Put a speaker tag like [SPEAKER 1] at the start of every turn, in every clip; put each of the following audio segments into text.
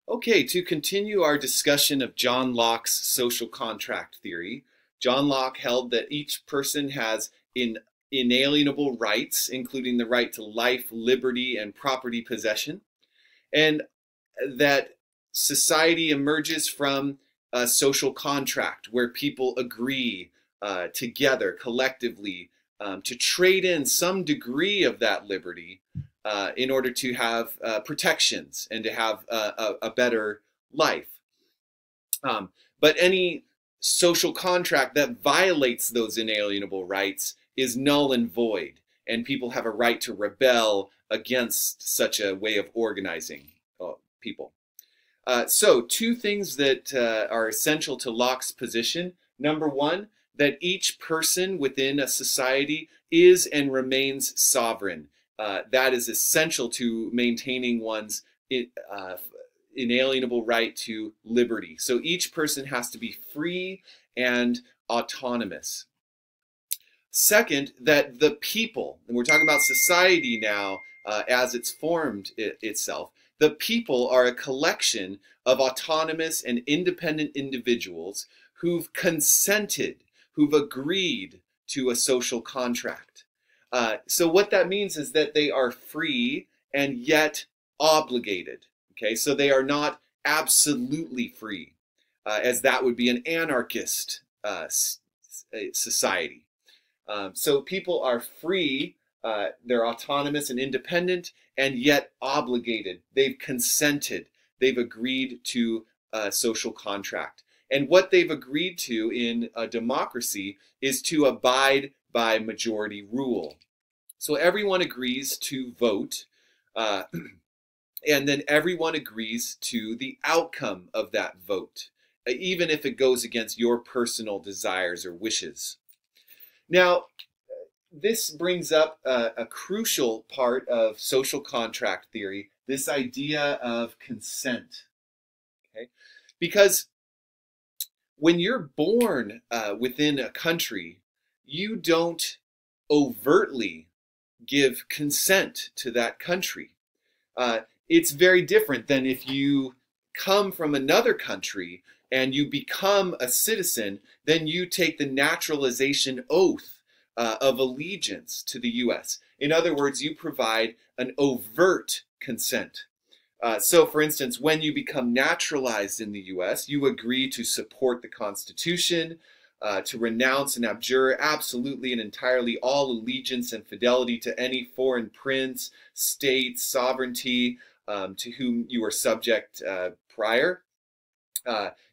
[SPEAKER 1] Okay, to continue our discussion of John Locke's social contract theory, John Locke held that each person has inalienable rights, including the right to life, liberty, and property possession, and that society emerges from a social contract where people agree together collectively to trade in some degree of that liberty in order to have protections and to have a better life. But any social contract that violates those inalienable rights is null and void, and people have a right to rebel against such a way of organizing people. So two things that are essential to Locke's position. Number one, that each person within a society is and remains sovereign. That is essential to maintaining one's inalienable right to liberty. So each person has to be free and autonomous. Second, that the people, and we're talking about society now as it's formed itself, the people are a collection of autonomous and independent individuals who've consented, who've agreed to a social contract. So what that means is that they are free and yet obligated. Okay, so they are not absolutely free, as that would be an anarchist society. So people are free, they're autonomous and independent, and yet obligated. They've consented. They've agreed to a social contract. And what they've agreed to in a democracy is to abide by majority rule. So everyone agrees to vote, and then everyone agrees to the outcome of that vote, even if it goes against your personal desires or wishes. Now, this brings up a crucial part of social contract theory, this idea of consent. Okay? Because when you're born within a country, you don't overtly give consent to that country. It's very different than if you come from another country and you become a citizen, then you take the naturalization oath of allegiance to the U.S. In other words, you provide an overt consent. So, for instance, when you become naturalized in the U.S., you agree to support the Constitution, to renounce and abjure absolutely and entirely all allegiance and fidelity to any foreign prince, state, sovereignty to whom you were subject prior.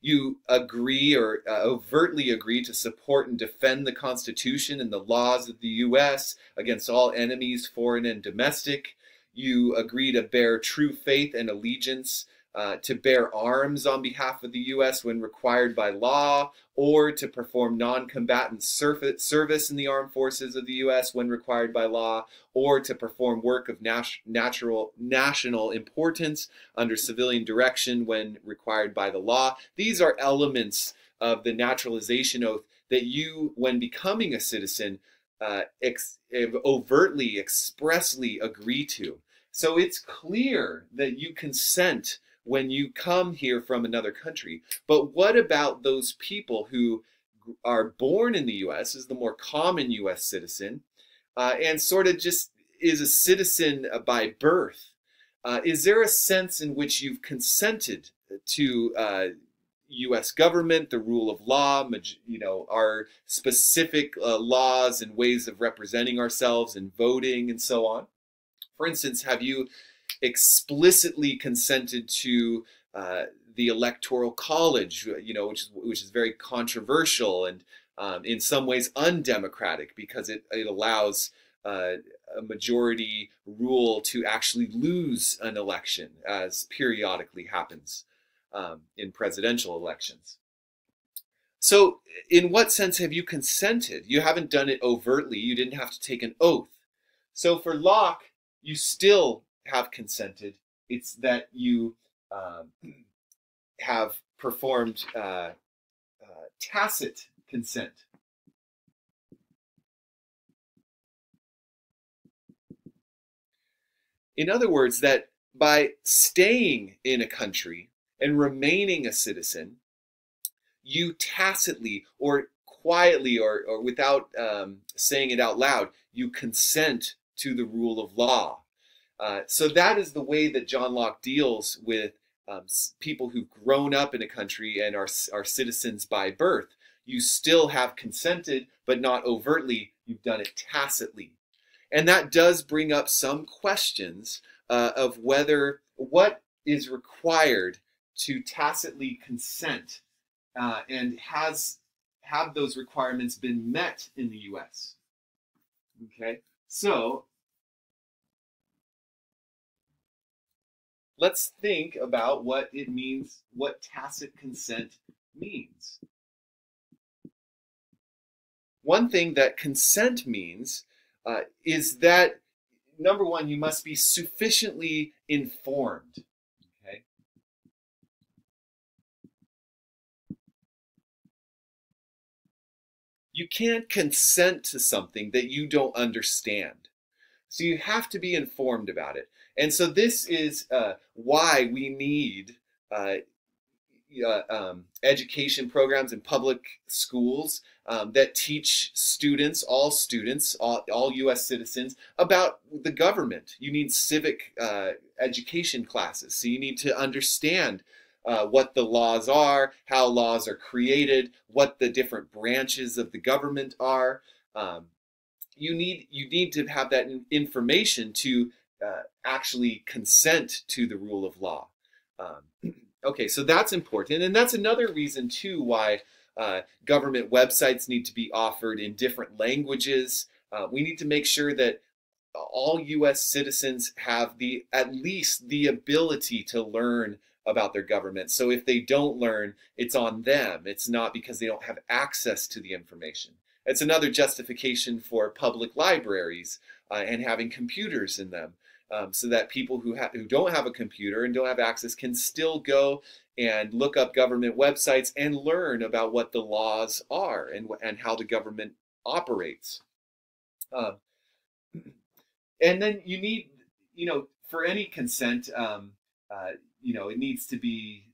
[SPEAKER 1] You agree or overtly agree to support and defend the Constitution and the laws of the U.S. against all enemies, foreign and domestic. You agree to bear true faith and allegiance, to bear arms on behalf of the U.S. when required by law, or to perform non-combatant service in the armed forces of the U.S. when required by law, or to perform work of national importance under civilian direction when required by the law. These are elements of the naturalization oath that you, when becoming a citizen, overtly, expressly agree to. So it's clear that you consent when you come here from another country. But what about those people who are born in the U.S., is the more common U.S. citizen, and sort of just is a citizen by birth? Is there a sense in which you've consented to U.S. government, the rule of law, our specific laws and ways of representing ourselves and voting and so on? For instance, have you explicitly consented to the Electoral College, which is very controversial and in some ways undemocratic because it allows a majority rule to actually lose an election, as periodically happens in presidential elections. So in what sense have you consented? You haven't done it overtly. You didn't have to take an oath. So for Locke, you still have consented. It's that you have performed tacit consent. In other words, that by staying in a country, and remaining a citizen, you tacitly or quietly or without saying it out loud, you consent to the rule of law. So that is the way that John Locke deals with people who've grown up in a country and are citizens by birth. You still have consented, but not overtly. You've done it tacitly. And that does bring up some questions of what is required to tacitly consent, and have those requirements been met in the U.S.? Okay, so let's think about what it means, what tacit consent means. One thing that consent means is that, number one, you must be sufficiently informed. Okay? You can't consent to something that you don't understand. So you have to be informed about it. And so this is why we need education programs in public schools that teach students, all U.S. citizens, about the government. You need civic education classes. So you need to understand what the laws are, how laws are created, what the different branches of the government are. You need to have that information to actually consent to the rule of law. Okay, so that's important, and that's another reason too why government websites need to be offered in different languages. We need to make sure that all U.S. citizens have at least the ability to learn about their government. So if they don't learn, it's on them. It's not because they don't have access to the information. It's another justification for public libraries and having computers in them, so that people who don't have a computer and don't have access can still go and look up government websites and learn about what the laws are and how the government operates. And then you need, for any consent, it needs to be,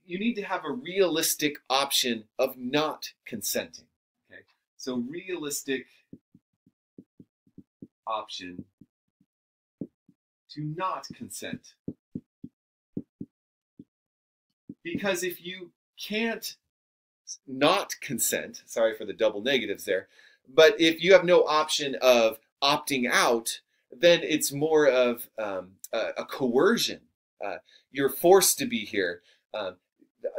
[SPEAKER 1] you need to have a realistic option of not consenting. Okay, so realistic option to not consent. Because if you can't not consent, sorry for the double negatives there, but if you have no option of opting out, then it's more of a coercion. You're forced to be here.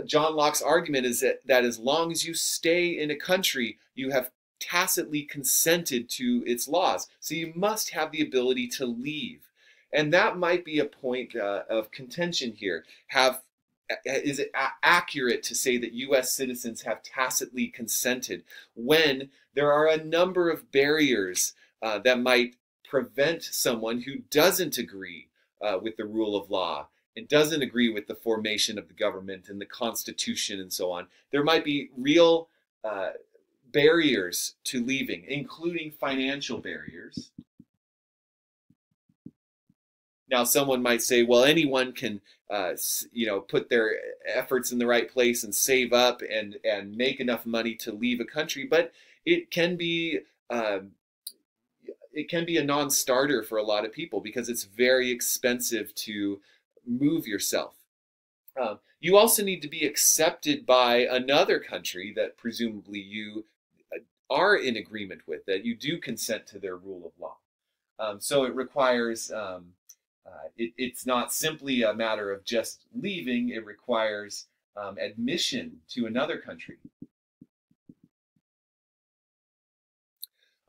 [SPEAKER 1] John Locke's argument is that as long as you stay in a country, you have tacitly consented to its laws. So you must have the ability to leave. And that might be a point of contention here. Is it accurate to say that U.S. citizens have tacitly consented when there are a number of barriers that might prevent someone who doesn't agree with the rule of law and doesn't agree with the formation of the government and the Constitution and so on? There might be real barriers to leaving, including financial barriers. Now, someone might say, well, anyone can, put their efforts in the right place and save up and make enough money to leave a country, but it can be a non-starter for a lot of people because it's very expensive to move yourself. You also need to be accepted by another country that presumably you are in agreement with, that you do consent to their rule of law. So it requires, it's not simply a matter of just leaving, it requires admission to another country.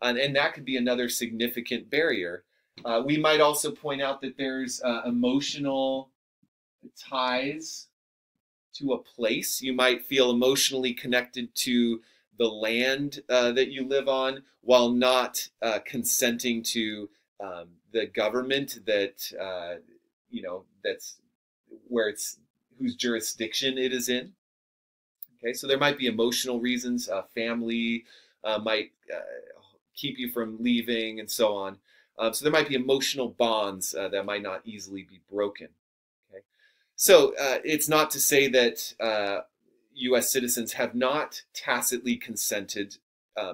[SPEAKER 1] And that could be another significant barrier. We might also point out that there's emotional ties to a place. You might feel emotionally connected to the land that you live on while not consenting to the government that, that's whose jurisdiction it is in. Okay, so there might be emotional reasons. Family might keep you from leaving and so on. So there might be emotional bonds that might not easily be broken. Okay, So it's not to say that U.S. citizens have not tacitly consented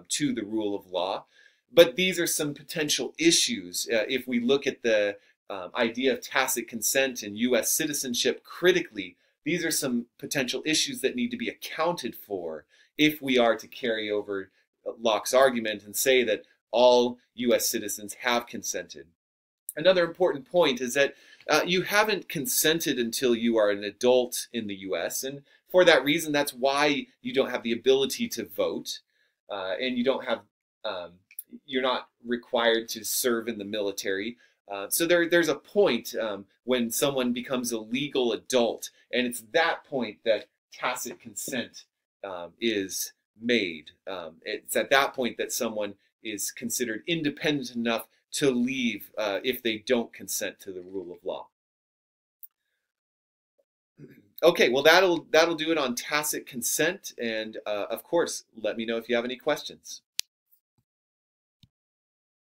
[SPEAKER 1] to the rule of law, but these are some potential issues. If we look at the idea of tacit consent and U.S. citizenship critically, these are some potential issues that need to be accounted for if we are to carry over Locke's argument and say that all U.S. citizens have consented. Another important point is that you haven't consented until you are an adult in the U.S., and for that reason, that's why you don't have the ability to vote, and you don't have, you're not required to serve in the military. So there's a point when someone becomes a legal adult, and it's that point that tacit consent is made. It's at that point that someone is considered independent enough to leave if they don't consent to the rule of law. Okay, well that'll do it on tacit consent, and of course, let me know if you have any questions.